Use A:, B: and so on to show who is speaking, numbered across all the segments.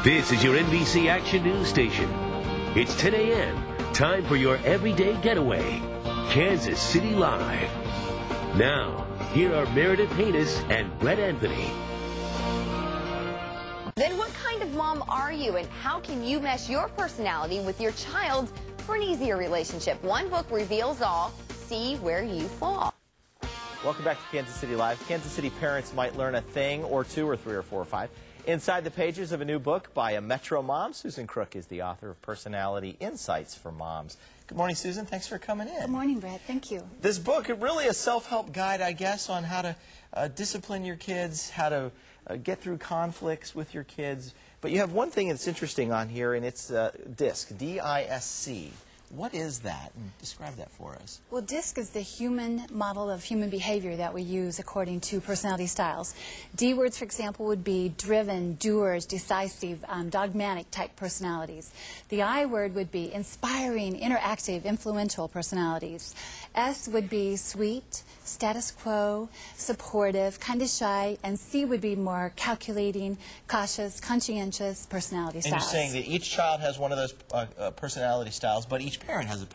A: This is your NBC Action News Station. It's 10 a.m. Time for your everyday getaway. Kansas City Live. Now, here are Meredith Haynes and Brett Anthony.
B: Then what kind of mom are you, and how can you mesh your personality with your child's for an easier relationship? One book reveals all. See where you fall.
C: Welcome back to Kansas City Live. Kansas City parents might learn a thing or two or three or four or five inside the pages of a new book by a Metro mom. Susan Crook is the author of Personality Insights for Moms. Good morning, Susan. Thanks for coming in.
D: Good morning, Brett. Thank you.
C: This book is really a self-help guide, I guess, on how to discipline your kids, how to get through conflicts with your kids. But you have one thing that's interesting on here, and it's DISC, D-I-S-C. What is that? And describe that for us.
D: Well, DISC is the human model of human behavior that we use according to personality styles. D words, for example, would be driven, doers, decisive, dogmatic type personalities. The I word would be inspiring, interactive, influential personalities. S would be sweet, status quo, supportive, kind of shy, and C would be more calculating, cautious, conscientious personality styles.
C: And you're saying that each child has one of those personality styles, but each parent has a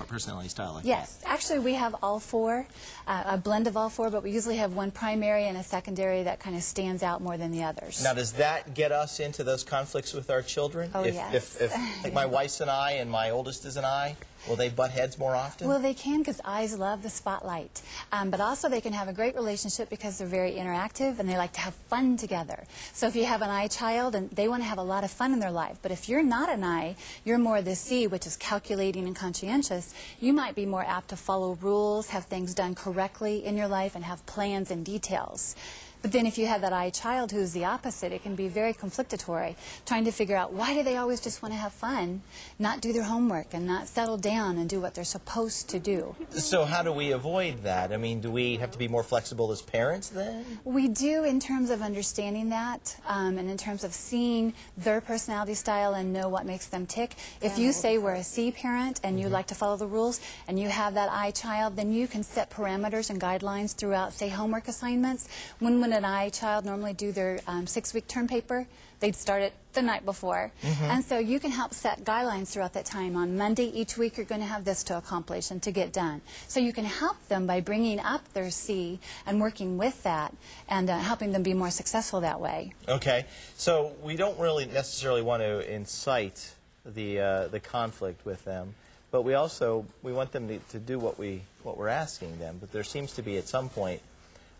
C: personality style like that.
D: Yes, actually we have all four, a blend of all four, but we usually have one primary and a secondary that kind of stands out more than the others.
C: Now, does that get us into those conflicts with our children?
D: Oh, yes.
C: If like my wife's an I and my oldest is an I, will they butt heads more often?
D: Well, they can, because eyes love the spotlight. But also they can have a great relationship because they're very interactive and they like to have fun together. So if you have an I child, and they want to have a lot of fun in their life. But if you're not an I, you're more the C, which is calculating and conscientious, you might be more apt to follow rules, have things done correctly in your life, and have plans and details. But then if you have that I child who's the opposite, it can be very conflictatory, trying to figure out why do they always just want to have fun, not do their homework, and not settle down and do what they're supposed to do.
C: So how do we avoid that? I mean, do we have to be more flexible as parents then?
D: We do, in terms of understanding that, and in terms of seeing their personality style and know what makes them tick. If you say we're a C parent and you like to follow the rules, and you have that I child, then you can set parameters and guidelines throughout, say, homework assignments. When an I child normally do their 6-week term paper, they'd start it the night before. And so you can help set guidelines throughout that time. On Monday each week you're going to have this to accomplish and to get done. So you can help them by bringing up their C and working with that and helping them be more successful that way.
C: Okay, so we don't really necessarily want to incite the conflict with them, but we want them to do what we're asking them. But there seems to be at some point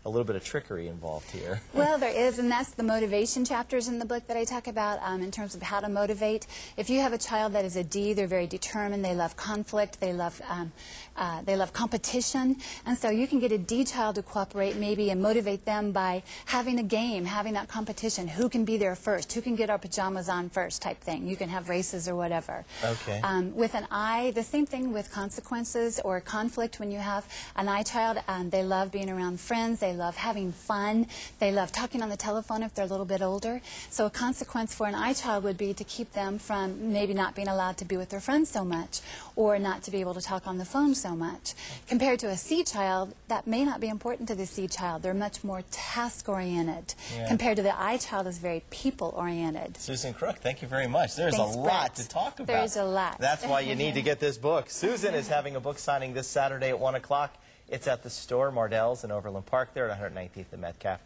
C: a little bit of trickery involved here.
D: Well, there is, and that's the motivation chapters in the book that I talk about in terms of how to motivate. If you have a child that is a D, they're very determined, they love conflict, they love competition, and so you can get a D child to cooperate maybe and motivate them by having a game, having that competition. Who can be there first? Who can get our pajamas on first type thing. You can have races or whatever.
C: Okay.
D: With an I, the same thing with consequences or conflict. When you have an I child, they love being around friends, they love having fun, they love talking on the telephone if they're a little bit older. So a consequence for an I child would be to keep them from maybe not being allowed to be with their friends so much, or not to be able to talk on the phone so much. Compared to a C child, that may not be important to the C child. They're much more task-oriented. Yeah. Compared to the I child is very people-oriented.
C: Susan Crook, thank you very much. There's
D: Thanks,
C: a
D: Brett.
C: lot to talk about.
D: There's a lot.
C: That's why you need to get this book. Susan is having a book signing this Saturday at 1 o'clock. It's at the store, Mardell's in Overland Park there at 119th and Metcalf.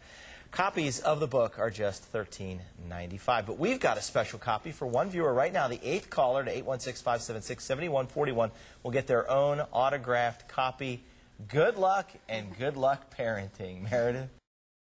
C: Copies of the book are just $13.95. But we've got a special copy for one viewer right now. The 8th caller to 816-576-7141 will get their own autographed copy. Good luck and good luck parenting. Meredith?